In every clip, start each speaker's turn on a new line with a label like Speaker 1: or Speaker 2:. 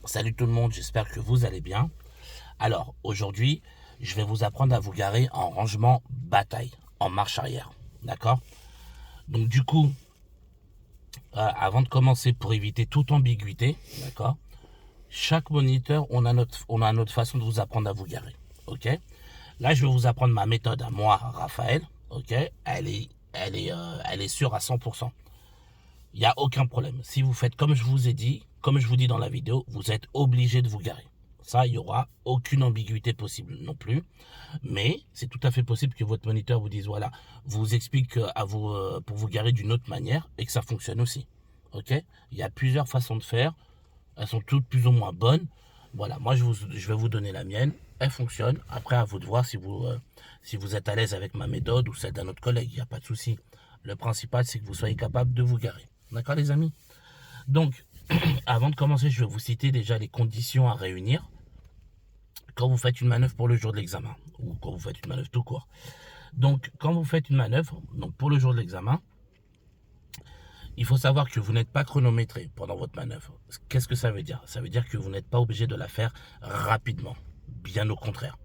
Speaker 1: Salut tout le monde, j'espère que vous allez bien. Alors, aujourd'hui, je vais vous apprendre à vous garer en rangement bataille, en marche arrière. D'accord? Donc du coup, avant de commencer, pour éviter toute ambiguïté, d'accord? Chaque moniteur, on a notre façon de vous apprendre à vous garer. Ok? Là, je vais vous apprendre ma méthode à moi, Raphaël. Ok? Elle est sûre à 100%. Il n'y a aucun problème. Si vous faites comme je vous ai dit, comme je vous dis dans la vidéo, vous êtes obligé de vous garer. Ça, il n'y aura aucune ambiguïté possible non plus. Mais c'est tout à fait possible que votre moniteur vous dise, voilà, vous explique pour vous garer d'une autre manière et que ça fonctionne aussi. Ok? Il y a plusieurs façons de faire. Elles sont toutes plus ou moins bonnes. Voilà, moi je vais vous donner la mienne. Elle fonctionne. Après, à vous de voir si vous êtes à l'aise avec ma méthode ou celle d'un autre collègue. Il n'y a pas de souci. Le principal, c'est que vous soyez capable de vous garer. D'accord, les amis? Donc, avant de commencer, je vais vous citer déjà les conditions à réunir quand vous faites une manœuvre pour le jour de l'examen ou quand vous faites une manœuvre tout court. Donc, quand vous faites une manœuvre, donc pour le jour de l'examen, il faut savoir que vous n'êtes pas chronométré pendant votre manœuvre. Qu'est-ce que ça veut dire? Ça veut dire que vous n'êtes pas obligé de la faire rapidement. Bien au contraire.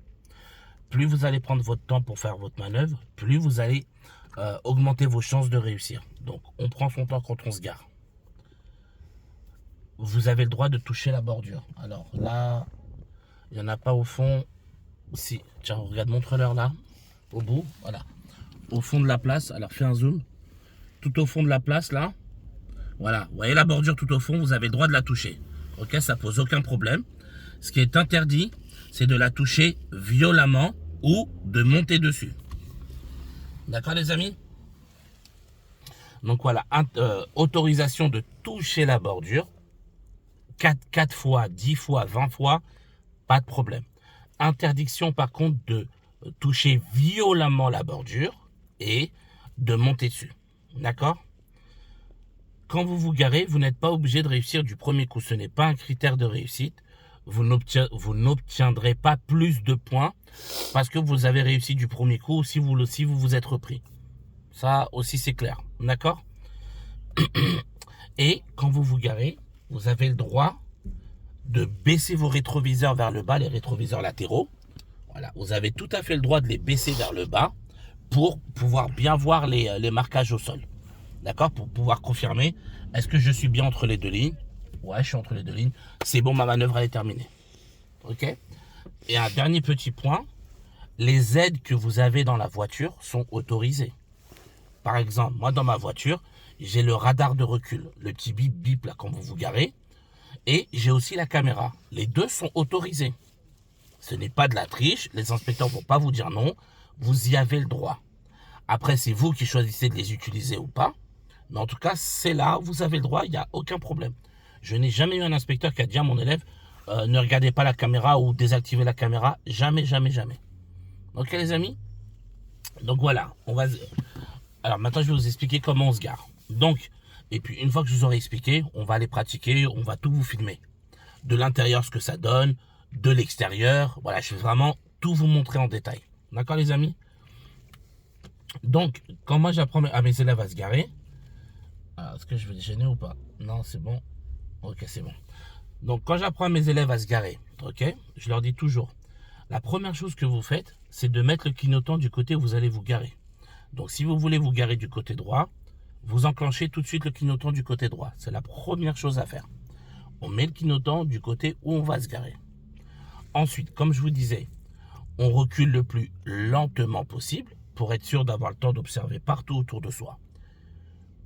Speaker 1: Plus vous allez prendre votre temps pour faire votre manœuvre, plus vous allez augmenter vos chances de réussir. Donc, on prend son temps quand on se gare. Vous avez le droit de toucher la bordure. Alors là, il n'y en a pas au fond. Si, tiens, regarde, montre-leur là, au bout, voilà. Au fond de la place, alors fais un zoom. Tout au fond de la place là, voilà. Vous voyez la bordure tout au fond, vous avez le droit de la toucher. Ok, ça pose aucun problème. Ce qui est interdit, c'est de la toucher violemment ou de monter dessus. D'accord les amis? Donc voilà, autorisation de toucher la bordure. 4 fois, 10 fois, 20 fois, pas de problème. Interdiction par contre de toucher violemment la bordure et de monter dessus. D'accord? Quand vous vous garez, vous n'êtes pas obligé de réussir du premier coup. Ce n'est pas un critère de réussite. Vous n'obtiendrez pas plus de points parce que vous avez réussi du premier coup ou si vous vous êtes repris. Ça aussi c'est clair. D'accord? Et quand vous vous garez, vous avez le droit de baisser vos rétroviseurs vers le bas, les rétroviseurs latéraux. Voilà, vous avez tout à fait le droit de les baisser vers le bas pour pouvoir bien voir les marquages au sol. D'accord? Pour pouvoir confirmer, est-ce que je suis bien entre les deux lignes? Ouais, je suis entre les deux lignes. C'est bon, ma manœuvre elle est terminée. Ok? Et un dernier petit point, les aides que vous avez dans la voiture sont autorisées. Par exemple, moi dans ma voiture, j'ai le radar de recul, le petit bip bip là quand vous vous garez, et j'ai aussi la caméra. Les deux sont autorisés. Ce n'est pas de la triche, les inspecteurs ne vont pas vous dire non, vous y avez le droit. Après, c'est vous qui choisissez de les utiliser ou pas, mais en tout cas, c'est là, vous avez le droit, il n'y a aucun problème. Je n'ai jamais eu un inspecteur qui a dit à mon élève, ne regardez pas la caméra ou désactivez la caméra, jamais, jamais, jamais. Ok les amis? Donc voilà, alors maintenant je vais vous expliquer comment on se gare. Donc, et puis une fois que je vous aurai expliqué, on va aller pratiquer, on va tout vous filmer. De l'intérieur ce que ça donne, de l'extérieur, voilà, je vais vraiment tout vous montrer en détail. D'accord les amis? Donc, quand moi j'apprends à mes élèves à se garer, est-ce que je vais les gêner ou pas? Non, c'est bon. Ok, c'est bon. Donc, quand j'apprends à mes élèves à se garer, ok, je leur dis toujours, la première chose que vous faites, c'est de mettre le clignotant du côté où vous allez vous garer. Donc, si vous voulez vous garer du côté droit, vous enclenchez tout de suite le clignotant du côté droit. C'est la première chose à faire. On met le clignotant du côté où on va se garer. Ensuite, comme je vous disais, on recule le plus lentement possible pour être sûr d'avoir le temps d'observer partout autour de soi.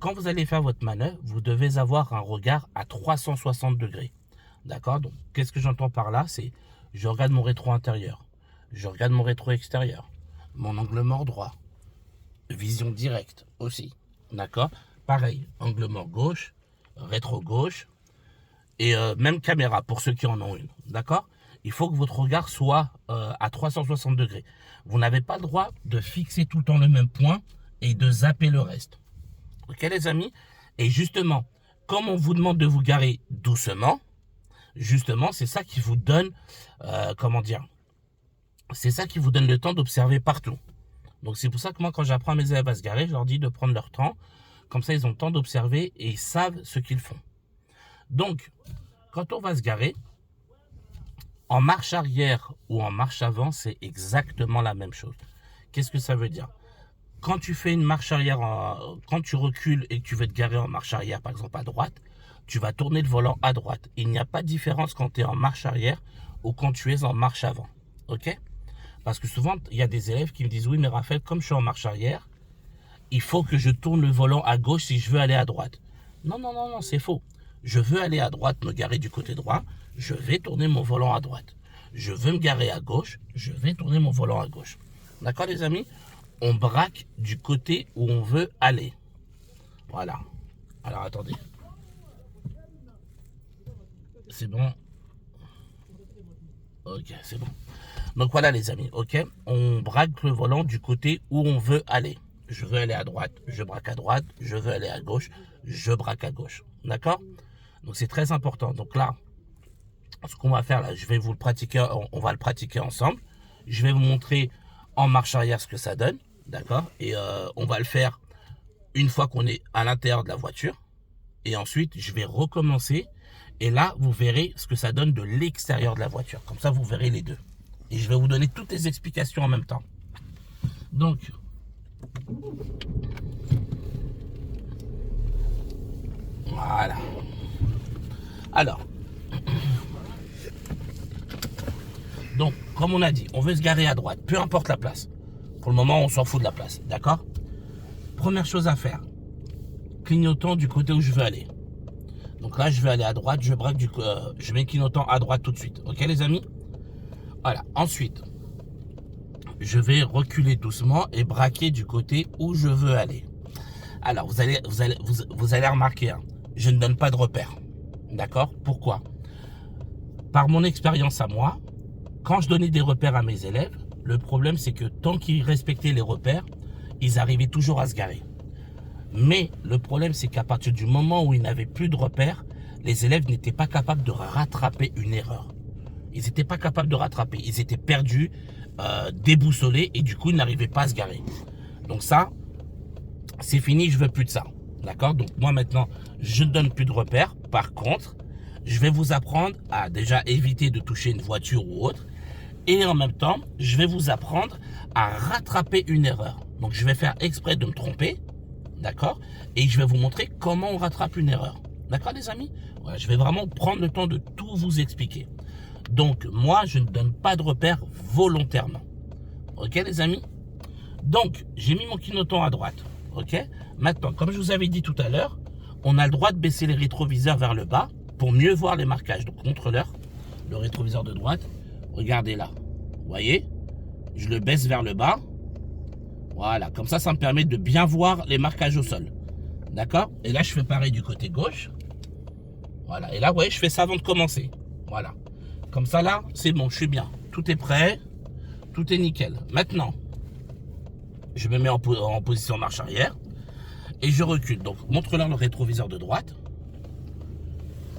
Speaker 1: Quand vous allez faire votre manœuvre, vous devez avoir un regard à 360 degrés. D'accord? Donc, qu'est-ce que j'entends par là? C'est je regarde mon rétro intérieur, je regarde mon rétro extérieur, mon angle mort droit, vision directe aussi. D'accord? Pareil, angle mort gauche, rétro gauche, et même caméra pour ceux qui en ont une. D'accord? Il faut que votre regard soit à 360 degrés. Vous n'avez pas le droit de fixer tout le temps le même point et de zapper le reste. Ok les amis? Et justement, comme on vous demande de vous garer doucement, justement, c'est ça qui vous donne, comment dire, c'est ça qui vous donne le temps d'observer partout. Donc c'est pour ça que moi, quand j'apprends à mes élèves à se garer, je leur dis de prendre leur temps. Comme ça, ils ont le temps d'observer et ils savent ce qu'ils font. Donc, quand on va se garer, En marche arrière ou en marche avant, c'est exactement la même chose. Qu'est-ce que ça veut dire? Quand tu fais une marche arrière, quand tu recules et que tu veux te garer en marche arrière, par exemple à droite, tu vas tourner le volant à droite. Il n'y a pas de différence quand tu es en marche arrière ou quand tu es en marche avant. Ok? Parce que souvent, il y a des élèves qui me disent, oui, mais Raphaël, comme je suis en marche arrière, il faut que je tourne le volant à gauche si je veux aller à droite. Non, non, non, non, c'est faux. Je veux aller à droite, me garer du côté droit, je vais tourner mon volant à droite. Je veux me garer à gauche, je vais tourner mon volant à gauche. D'accord, les amis? On braque du côté où on veut aller. Voilà. Alors, attendez. C'est bon? Ok, c'est bon. Donc voilà les amis, ok? On braque le volant du côté où on veut aller. Je veux aller à droite, je braque à droite. Je veux aller à gauche, je braque à gauche. D'accord? Donc c'est très important. Donc là, ce qu'on va faire là, je vais vous le pratiquer, on va le pratiquer ensemble. Je vais vous montrer en marche arrière ce que ça donne. D'accord? Et on va le faire une fois qu'on est à l'intérieur de la voiture. Et ensuite, je vais recommencer. Et là, vous verrez ce que ça donne de l'extérieur de la voiture. Comme ça, vous verrez les deux. Et je vais vous donner toutes les explications en même temps. Donc, voilà. Alors, donc, comme on a dit, on veut se garer à droite, peu importe la place. Pour le moment, on s'en fout de la place, d'accord? Première chose à faire, clignotant du côté où je veux aller. Donc là, je vais aller à droite, je braque je mets le clignotant à droite tout de suite. Ok, les amis? Voilà. Ensuite, je vais reculer doucement et braquer du côté où je veux aller. Alors, vous allez remarquer, hein, je ne donne pas de repères. D'accord? Pourquoi? Par mon expérience à moi, quand je donnais des repères à mes élèves, le problème c'est que tant qu'ils respectaient les repères, ils arrivaient toujours à se garer. Mais le problème c'est qu'à partir du moment où ils n'avaient plus de repères, les élèves n'étaient pas capables de rattraper une erreur. Ils n'étaient pas capables de rattraper. Ils étaient perdus, déboussolés et du coup ils n'arrivaient pas à se garer. Donc ça, c'est fini, je veux plus de ça. D'accord? Donc moi maintenant, je ne donne plus de repères. Par contre, je vais vous apprendre à déjà éviter de toucher une voiture ou autre. Et en même temps, je vais vous apprendre à rattraper une erreur. Donc je vais faire exprès de me tromper. D'accord? Et je vais vous montrer comment on rattrape une erreur. D'accord les amis? Voilà, je vais vraiment prendre le temps de tout vous expliquer. Donc moi, je ne donne pas de repères volontairement. Ok les amis? Donc, j'ai mis mon clignotant à droite. Ok? Maintenant, comme je vous avais dit tout à l'heure, on a le droit de baisser les rétroviseurs vers le bas pour mieux voir les marquages. Donc, montre-leur le rétroviseur de droite. Regardez là. Vous voyez? Je le baisse vers le bas. Voilà. Comme ça me permet de bien voir les marquages au sol. D'accord? Et là, je fais pareil du côté gauche. Voilà. Et là, vous voyez, je fais ça avant de commencer. Voilà. Comme ça, là, c'est bon. Je suis bien. Tout est prêt. Tout est nickel. Maintenant, je me mets en position marche arrière et je recule. Donc, montre-leur le rétroviseur de droite.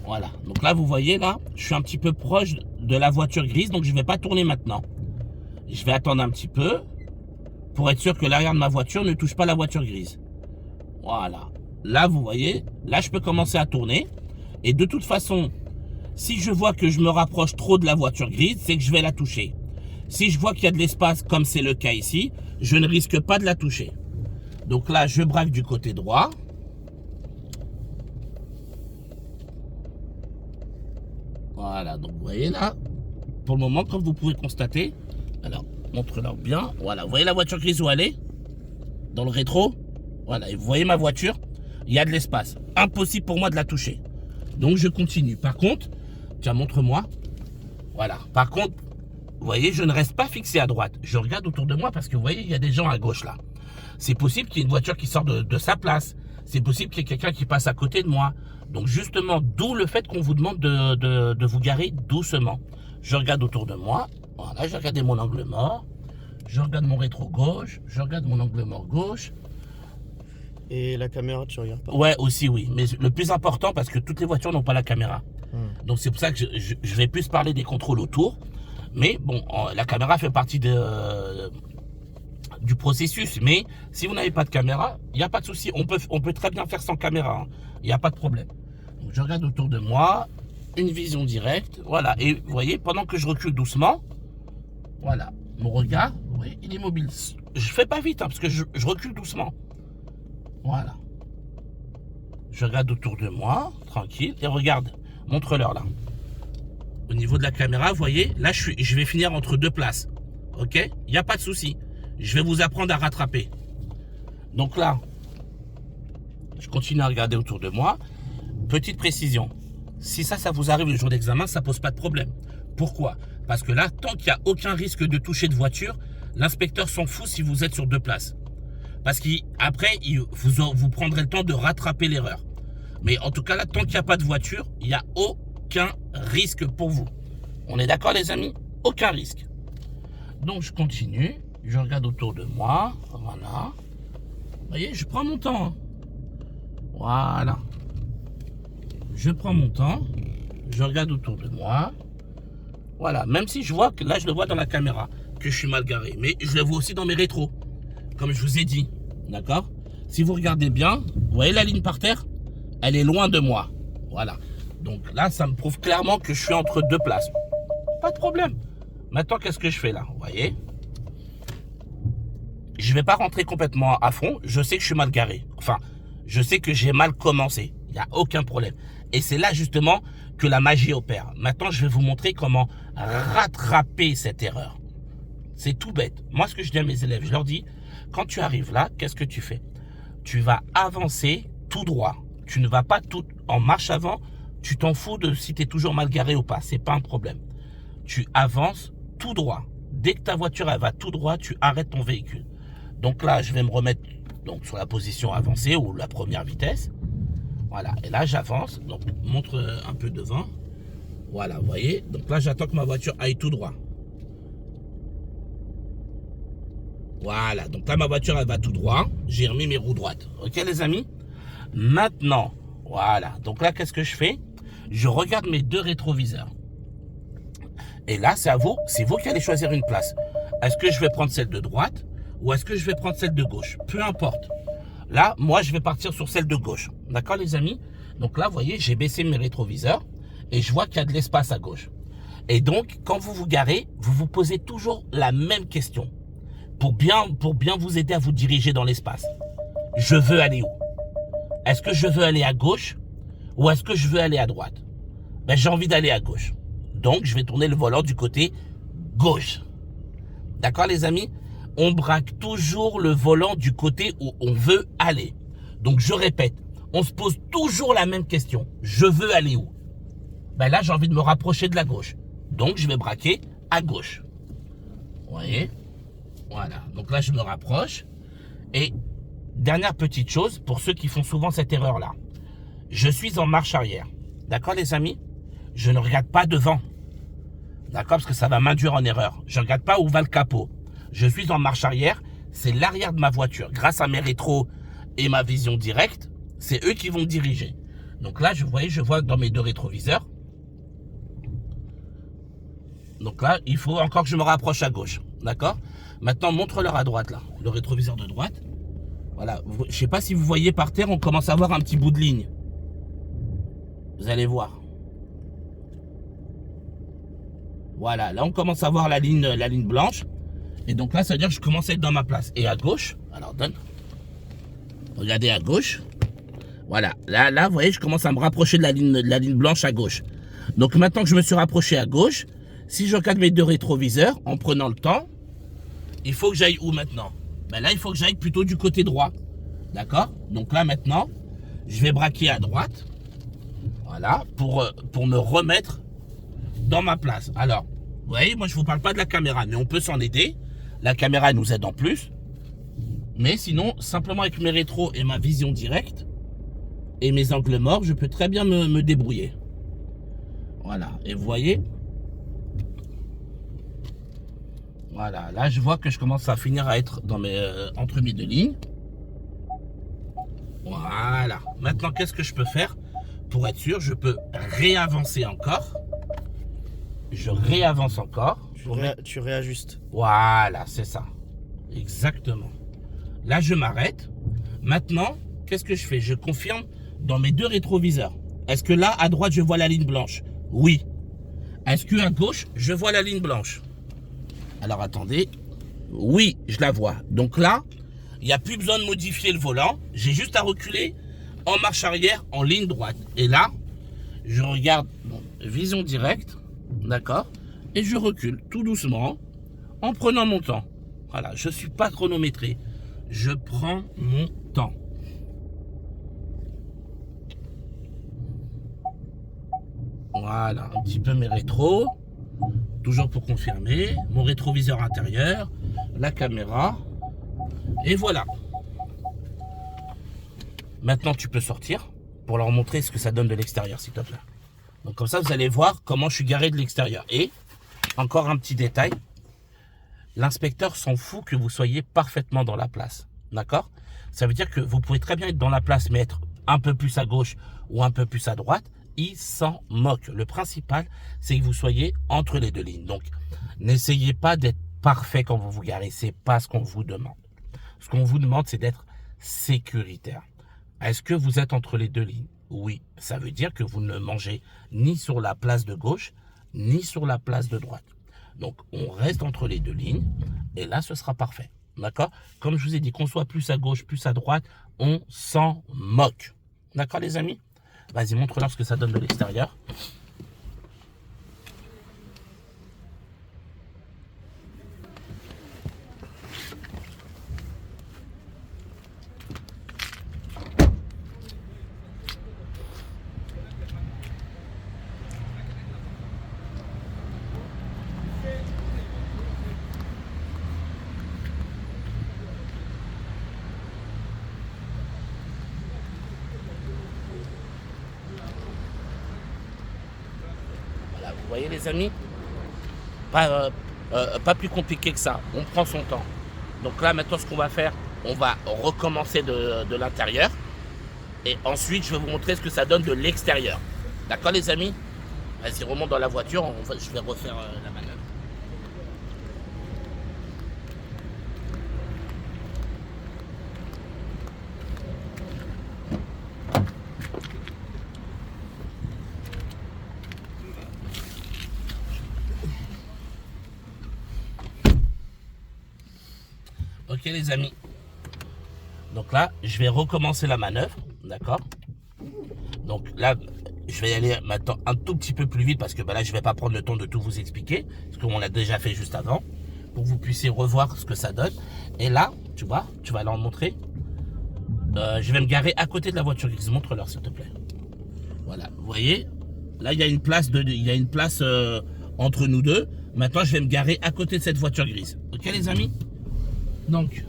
Speaker 1: Voilà. Donc là, vous voyez, là, je suis un petit peu proche de la voiture grise. Donc, je ne vais pas tourner maintenant. Je vais attendre un petit peu pour être sûr que l'arrière de ma voiture ne touche pas la voiture grise. Voilà. Là, vous voyez, là, je peux commencer à tourner. Et de toute façon, si je vois que je me rapproche trop de la voiture grise, c'est que je vais la toucher. Si je vois qu'il y a de l'espace, comme c'est le cas ici, je ne risque pas de la toucher. Donc là, je braque du côté droit. Voilà, donc vous voyez là, pour le moment, comme vous pouvez constater, alors, montre-leur bien. Voilà, vous voyez la voiture grise où elle est? Dans le rétro. Voilà, et vous voyez ma voiture, il y a de l'espace. Impossible pour moi de la toucher. Donc je continue. Par contre, tiens, montre-moi. Voilà, par contre, vous voyez, je ne reste pas fixé à droite. Je regarde autour de moi parce que vous voyez, il y a des gens à gauche là. C'est possible qu'il y ait une voiture qui sort de sa place. C'est possible qu'il y ait quelqu'un qui passe à côté de moi. Donc justement, d'où le fait qu'on vous demande de vous garer doucement. Je regarde autour de moi. Voilà, j'ai regardé mon angle mort. Je regarde mon rétro gauche. Je regarde mon angle mort gauche.
Speaker 2: Et la caméra, tu regardes pas?
Speaker 1: Ouais, aussi oui. Mais le plus important, parce que toutes les voitures n'ont pas la caméra. Donc c'est pour ça que je vais plus parler des contrôles autour. Mais bon, la caméra fait partie du processus. Mais si vous n'avez pas de caméra, il n'y a pas de souci. On peut très bien faire sans caméra. Il n'y a pas de problème. Donc je regarde autour de moi. une vision directe. Voilà, et vous voyez, pendant que je recule doucement, voilà, mon regard, vous voyez, il est mobile. Je fais pas vite, hein, parce que je recule doucement. Voilà. Je regarde autour de moi, tranquille, et regarde, montre-leur là. Au niveau de la caméra, vous voyez, là je vais finir entre deux places. Ok? Il n'y a pas de souci. Je vais vous apprendre à rattraper. Donc là, je continue à regarder autour de moi. Petite précision. Si ça vous arrive le jour d'examen, ça pose pas de problème. Pourquoi? Parce que là, tant qu'il n'y a aucun risque de toucher de voiture, l'inspecteur s'en fout si vous êtes sur deux places. Parce qu'après, vous prendrez le temps de rattraper l'erreur. Mais en tout cas, là, tant qu'il n'y a pas de voiture, il n'y a aucun risque pour vous. On est d'accord, les amis? Aucun risque. Donc, je continue. Je regarde autour de moi. Voilà. Vous voyez, je prends mon temps. Hein. Voilà. Je prends mon temps. Je regarde autour de moi. Voilà. Même si je vois que là, je le vois dans la caméra, que je suis mal garé. Mais je le vois aussi dans mes rétros. Comme je vous ai dit. D'accord? Si vous regardez bien, vous voyez la ligne par terre? Elle est loin de moi. Voilà. Donc là, ça me prouve clairement que je suis entre deux places. Pas de problème. Maintenant, qu'est-ce que je fais là? Vous voyez? Je ne vais pas rentrer complètement à fond. Je sais que je suis mal garé. Enfin, je sais que j'ai mal commencé. Il n'y a aucun problème. Et c'est là justement que la magie opère. Maintenant, je vais vous montrer comment rattraper cette erreur. C'est tout bête. Moi, ce que je dis à mes élèves, je leur dis, quand tu arrives là, qu'est-ce que tu fais? Tu vas avancer tout droit. Tu ne vas pas tout en marche avant. Tu t'en fous de si tu es toujours mal garé ou pas. C'est pas un problème. Tu avances tout droit. Dès que ta voiture elle va tout droit, tu arrêtes ton véhicule. Donc là, je vais me remettre donc, sur la position avancée ou la première vitesse. Voilà. Et là, j'avance. Donc, montre un peu devant. Voilà, vous voyez. Donc là, j'attends que ma voiture aille tout droit. Voilà. Donc là, ma voiture, elle va tout droit. J'ai remis mes roues droites. Ok, les amis? Maintenant, voilà. Donc là, qu'est-ce que je fais? Je regarde mes deux rétroviseurs. Et là, c'est à vous. C'est vous qui allez choisir une place. Est-ce que je vais prendre celle de droite ou est-ce que je vais prendre celle de gauche? Peu importe. Là, moi, je vais partir sur celle de gauche. D'accord, les amis? Donc là, vous voyez, j'ai baissé mes rétroviseurs et je vois qu'il y a de l'espace à gauche. Et donc, quand vous vous garez, vous vous posez toujours la même question pour bien vous aider à vous diriger dans l'espace. Je veux aller où? Est-ce que je veux aller à gauche ou est-ce que je veux aller à droite? Ben, j'ai envie d'aller à gauche. Donc, je vais tourner le volant du côté gauche. D'accord, les amis? On braque toujours le volant du côté où on veut aller. Donc, je répète, on se pose toujours la même question. Je veux aller où? Ben là, j'ai envie de me rapprocher de la gauche. Donc, je vais braquer à gauche. Vous voyez? Voilà. Donc là, je me rapproche. Et dernière petite chose, pour ceux qui font souvent cette erreur-là. Je suis en marche arrière. D'accord, les amis? Je ne regarde pas devant. D'accord? Parce que ça va m'induire en erreur. Je ne regarde pas où va le capot. Je suis en marche arrière. C'est l'arrière de ma voiture. Grâce à mes rétros et ma vision directe, c'est eux qui vont me diriger. Donc là, je vois dans mes deux rétroviseurs. Donc là, il faut encore que je me rapproche à gauche. D'accord? Maintenant, montre-leur à droite, là. Le rétroviseur de droite. Voilà. Je ne sais pas si vous voyez par terre, on commence à voir un petit bout de ligne. Vous allez voir. Voilà. Là, on commence à voir la ligne blanche. Et donc là, ça veut dire que je commence à être dans ma place. Et à gauche, alors donne. Regardez à gauche. Voilà. Là, vous voyez, je commence à me rapprocher de la ligne blanche à gauche. Donc maintenant que je me suis rapproché à gauche, si je regarde mes deux rétroviseurs, en prenant le temps, il faut que j'aille où maintenant? Ben là, il faut que j'aille plutôt du côté droit. D'accord? Donc là, maintenant, je vais braquer à droite. Voilà, pour me remettre dans ma place. Alors, vous voyez, moi, je ne vous parle pas de la caméra, mais on peut s'en aider. La caméra, elle nous aide en plus. Mais sinon, simplement avec mes rétros et ma vision directe et mes angles morts, je peux très bien me débrouiller. Voilà, et vous voyez, voilà, là je vois que je commence à finir à être dans mes entremis de ligne. Voilà, maintenant qu'est-ce que je peux faire pour être sûr? Je peux réavancer encore. Je réavance encore.
Speaker 2: Tu réajustes.
Speaker 1: Voilà, c'est ça. Exactement. Là, je m'arrête. Maintenant, qu'est-ce que je fais? Je confirme dans mes deux rétroviseurs. Est-ce que là, à droite, je vois la ligne blanche? Oui. Est-ce qu'à gauche, je vois la ligne blanche? Alors attendez. Oui, je la vois. Donc là, il n'y a plus besoin de modifier le volant. J'ai juste à reculer en marche arrière en ligne droite. Et là, je regarde vision directe, d'accord? Et je recule tout doucement en prenant mon temps. Voilà, je ne suis pas chronométré. Je prends mon temps. Voilà, un petit peu mes rétros. Toujours pour confirmer. Mon rétroviseur intérieur. La caméra. Et voilà. Maintenant, tu peux sortir pour leur montrer ce que ça donne de l'extérieur, s'il te plaît. Donc comme ça, vous allez voir comment je suis garé de l'extérieur. Et, encore un petit détail. L'inspecteur s'en fout que vous soyez parfaitement dans la place. D'accord? Ça veut dire que vous pouvez très bien être dans la place, mais être un peu plus à gauche ou un peu plus à droite. Il s'en moque. Le principal, c'est que vous soyez entre les deux lignes. Donc, n'essayez pas d'être parfait quand vous vous garez. Ce n'est pas ce qu'on vous demande. Ce qu'on vous demande, c'est d'être sécuritaire. Est-ce que vous êtes entre les deux lignes? Oui. Ça veut dire que vous ne mangez ni sur la place de gauche, ni sur la place de droite. Donc, on reste entre les deux lignes. Et là, ce sera parfait. D'accord? Comme je vous ai dit, qu'on soit plus à gauche, plus à droite, on s'en moque. D'accord, les amis? Vas-y, montre-leur ce que ça donne de l'extérieur. Vous voyez les amis, pas plus compliqué que ça, on prend son temps. Donc là maintenant ce qu'on va faire, on va recommencer de l'intérieur. Et ensuite je vais vous montrer ce que ça donne de l'extérieur. D'accord les amis? Vas-y, remonte dans la voiture, je vais refaire la manœuvre. Ok les amis, donc là je vais recommencer la manœuvre, d'accord? Donc là je vais y aller maintenant un tout petit peu plus vite parce que là je vais pas prendre le temps de tout vous expliquer, parce qu'on l'a déjà fait juste avant, pour que vous puissiez revoir ce que ça donne. Et là, tu vois, tu vas leur montrer, je vais me garer à côté de la voiture grise, montre-leur s'il te plaît. Voilà, vous voyez, là il y a une place, entre nous deux. Maintenant je vais me garer à côté de cette voiture grise, ok les amis? Donc,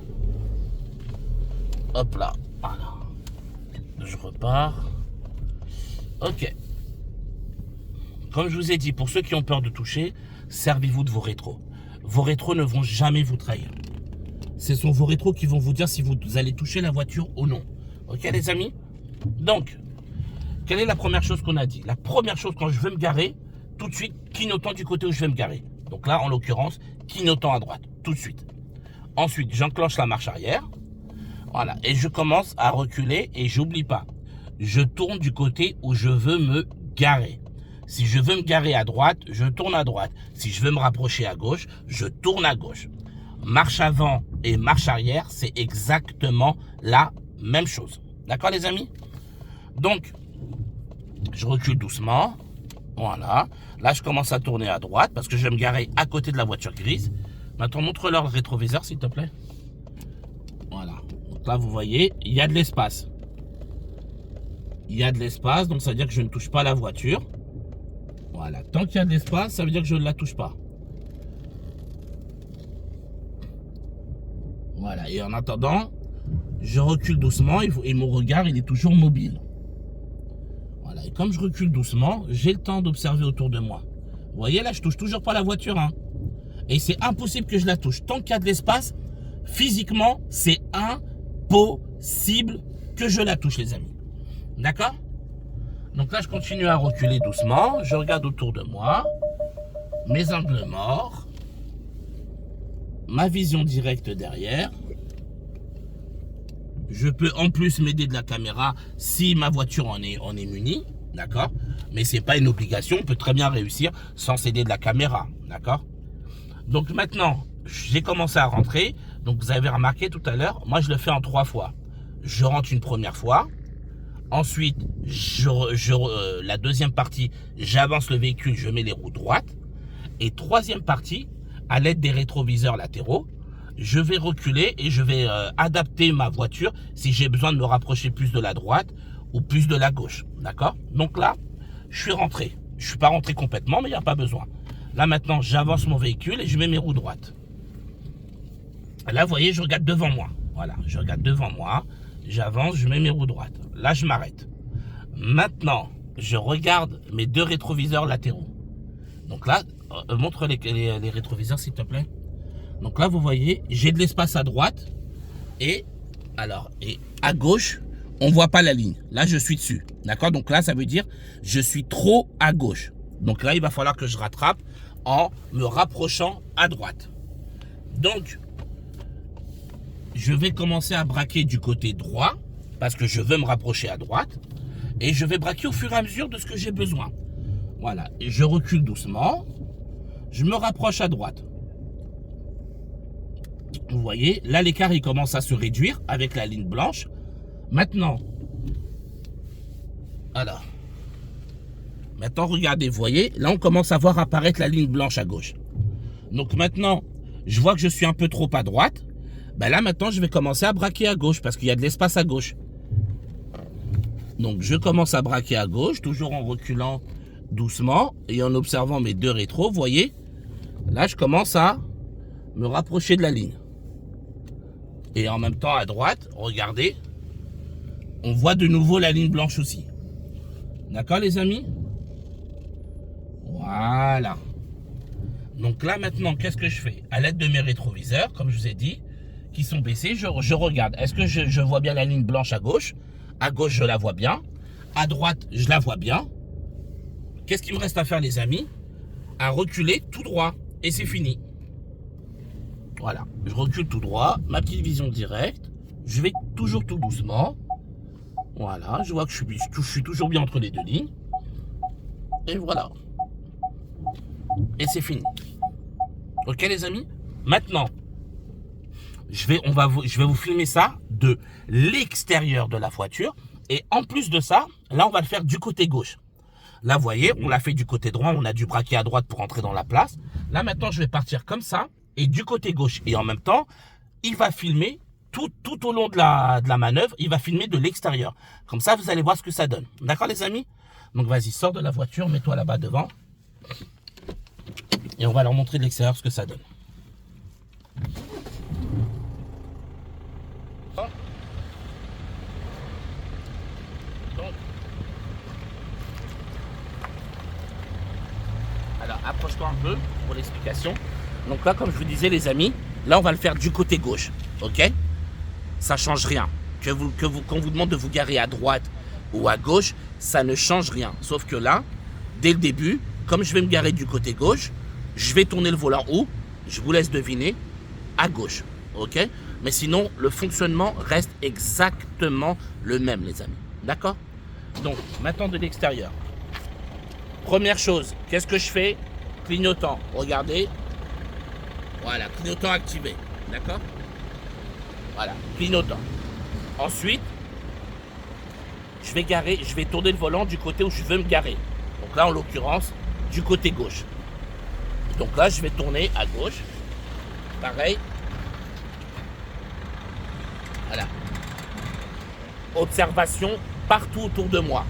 Speaker 1: hop là, voilà. Je repars. Ok. Comme je vous ai dit, pour ceux qui ont peur de toucher, servez-vous de vos rétros. Vos rétros ne vont jamais vous trahir. Ce sont vos rétros qui vont vous dire si vous allez toucher la voiture ou non. Ok les amis? Donc, quelle est la première chose qu'on a dit? La première chose, quand je veux me garer, tout de suite, clignotant du côté où je vais me garer. Donc là, en l'occurrence, clignotant à droite, tout de suite. Ensuite, j'enclenche la marche arrière. Voilà. Et je commence à reculer et j'oublie pas. Je tourne du côté où je veux me garer. Si je veux me garer à droite, je tourne à droite. Si je veux me rapprocher à gauche, je tourne à gauche. Marche avant et marche arrière, c'est exactement la même chose. D'accord les amis? Donc, je recule doucement. Voilà. Là, je commence à tourner à droite parce que je vais me garer à côté de la voiture grise. Maintenant, montre-leur le rétroviseur, s'il te plaît. Voilà. Donc là, vous voyez, il y a de l'espace. Il y a de l'espace, donc ça veut dire que je ne touche pas la voiture. Voilà. Tant qu'il y a de l'espace, ça veut dire que je ne la touche pas. Voilà. Et en attendant, je recule doucement et mon regard, il est toujours mobile. Voilà. Et comme je recule doucement, j'ai le temps d'observer autour de moi. Vous voyez, là, je touche toujours pas la voiture, hein. Et c'est impossible que je la touche. Tant qu'il y a de l'espace, physiquement, c'est impossible que je la touche, les amis. D'accord? Donc là, je continue à reculer doucement. Je regarde autour de moi. Mes angles morts. Ma vision directe derrière. Je peux en plus m'aider de la caméra si ma voiture en est munie. D'accord? Mais ce n'est pas une obligation, on peut très bien réussir sans s'aider de la caméra. D'accord? Donc maintenant, j'ai commencé à rentrer. Donc vous avez remarqué tout à l'heure, moi je le fais en 3 fois. Je rentre une première fois. Ensuite, la deuxième partie, j'avance le véhicule, je mets les roues droites. Et troisième partie, à l'aide des rétroviseurs latéraux, je vais reculer et je vais adapter ma voiture si j'ai besoin de me rapprocher plus de la droite ou plus de la gauche. D'accord? Donc là, je suis rentré. Je ne suis pas rentré complètement, mais il n'y a pas besoin. Là maintenant, j'avance mon véhicule et je mets mes roues droites. Là, vous voyez, je regarde devant moi. Voilà, je regarde devant moi. J'avance, je mets mes roues droites. Là, je m'arrête. Maintenant, je regarde mes 2 rétroviseurs latéraux. Donc là, montre les rétroviseurs, s'il te plaît. Donc là, vous voyez, j'ai de l'espace à droite. Et à gauche, on ne voit pas la ligne. Là, je suis dessus. D'accord? Donc là, ça veut dire je suis trop à gauche. Donc là, il va falloir que je rattrape en me rapprochant à droite. Donc, je vais commencer à braquer du côté droit parce que je veux me rapprocher à droite et je vais braquer au fur et à mesure de ce que j'ai besoin. Voilà, et je recule doucement, je me rapproche à droite. Vous voyez, là l'écart il commence à se réduire avec la ligne blanche. Maintenant, regardez, vous voyez, là on commence à voir apparaître la ligne blanche à gauche. Donc maintenant, je vois que je suis un peu trop à droite. Ben là maintenant je vais commencer à braquer à gauche parce qu'il y a de l'espace à gauche. Donc je commence à braquer à gauche, toujours en reculant doucement et en observant mes 2 rétros. Vous voyez, là je commence à me rapprocher de la ligne. Et en même temps à droite, regardez, on voit de nouveau la ligne blanche aussi. D'accord les amis? Voilà. Donc là maintenant, qu'est-ce que je fais? À l'aide de mes rétroviseurs, comme je vous ai dit, qui sont baissés, je regarde. Est-ce que je vois bien la ligne blanche à gauche? À gauche, je la vois bien. À droite, je la vois bien. Qu'est-ce qu'il me reste à faire, les amis? À reculer tout droit. Et c'est fini. Voilà. Je recule tout droit. Ma petite vision directe. Je vais toujours tout doucement. Voilà. Je vois que je suis toujours bien entre les 2 lignes. Et voilà. Et c'est fini. Ok, les amis? Maintenant, je vais vous filmer ça de l'extérieur de la voiture. Et en plus de ça, là, on va le faire du côté gauche. Là, vous voyez, on l'a fait du côté droit. On a dû braquer à droite pour entrer dans la place. Là, maintenant, je vais partir comme ça et du côté gauche. Et en même temps, il va filmer tout au long de la manœuvre. Il va filmer de l'extérieur. Comme ça, vous allez voir ce que ça donne. D'accord, les amis? Donc, vas-y, sors de la voiture. Mets-toi là-bas devant. Et on va leur montrer de l'extérieur ce que ça donne. Alors, approche-toi un peu pour l'explication. Donc là, comme je vous disais, les amis, là, on va le faire du côté gauche. Ok? Ça change rien. Qu'on vous demande de vous garer à droite ou à gauche, ça ne change rien. Sauf que là, dès le début, comme je vais me garer du côté gauche, je vais tourner le volant où? Je vous laisse deviner, à gauche. Ok? Mais sinon, le fonctionnement reste exactement le même, les amis. D'accord? Donc, maintenant de l'extérieur. Première chose, qu'est-ce que je fais? Clignotant. Regardez. Voilà, clignotant activé. D'accord? Voilà, clignotant. Ensuite, je vais tourner le volant du côté où je veux me garer. Donc là, en l'occurrence, du côté gauche. Donc là, je vais tourner à gauche. Pareil. Voilà. Observation partout autour de moi.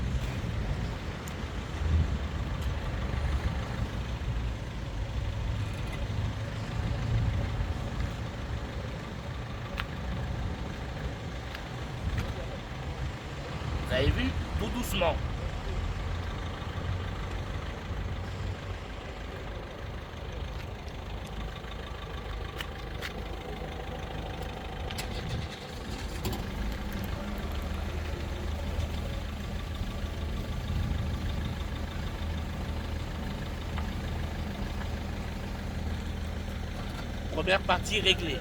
Speaker 1: Vous avez vu? Tout doucement. Première partie réglée.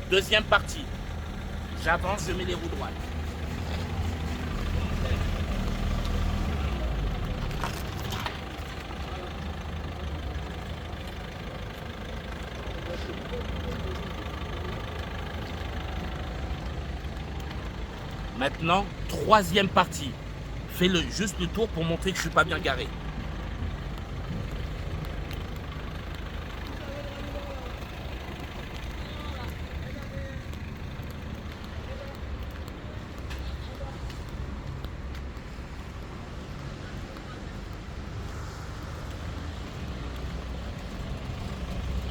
Speaker 1: Deuxième partie. J'avance, je mets les roues droites. Maintenant, troisième partie. Fais juste le tour pour montrer que je ne suis pas bien garé.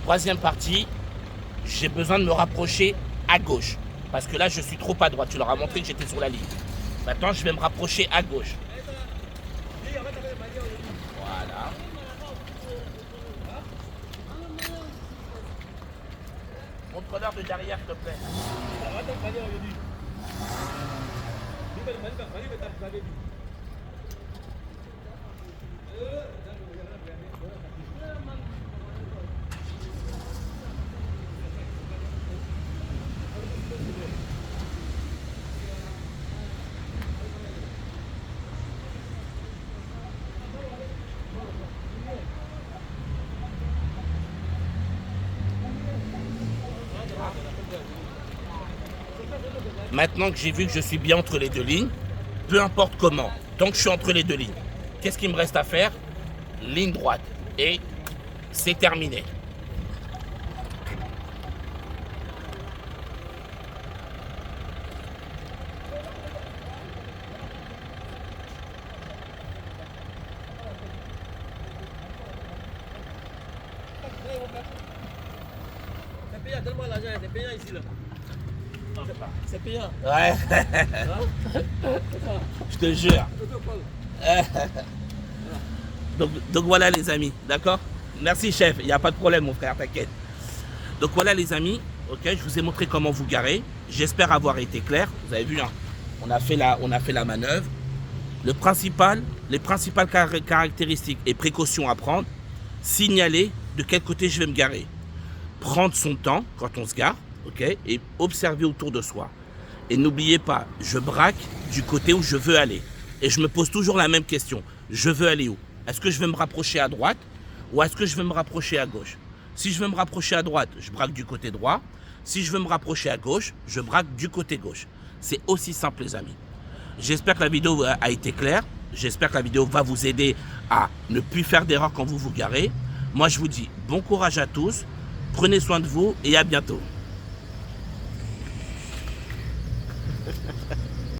Speaker 1: Troisième partie, j'ai besoin de me rapprocher à gauche. Parce que là, je suis trop à droite. Tu leur as montré que j'étais sur la ligne. Maintenant, je vais me rapprocher à gauche. Voilà. Montre-leur de derrière, s'il te plaît. Maintenant que j'ai vu que je suis bien entre les deux lignes, peu importe comment, tant que je suis entre les deux lignes, qu'est-ce qu'il me reste à faire? Ligne droite. Et c'est terminé.
Speaker 3: C'est payant tellement l'argent, c'est payant ici là. C'est payant.
Speaker 1: Ouais. Je te jure. Donc voilà les amis, d'accord? Merci chef, il n'y a pas de problème mon frère, t'inquiète. Donc voilà les amis, ok, je vous ai montré comment vous garer. J'espère avoir été clair. Vous avez vu, hein, on a fait la manœuvre. Les principales caractéristiques et précautions à prendre, signaler de quel côté je vais me garer. Prendre son temps quand on se gare, ok, et observer autour de soi. Et n'oubliez pas, je braque du côté où je veux aller. Et je me pose toujours la même question. Je veux aller où? Est-ce que je vais me rapprocher à droite ou est-ce que je vais me rapprocher à gauche? Si je veux me rapprocher à droite, je braque du côté droit. Si je veux me rapprocher à gauche, je braque du côté gauche. C'est aussi simple les amis. J'espère que la vidéo a été claire. J'espère que la vidéo va vous aider à ne plus faire d'erreurs quand vous vous garez. Moi je vous dis bon courage à tous. Prenez soin de vous et à bientôt.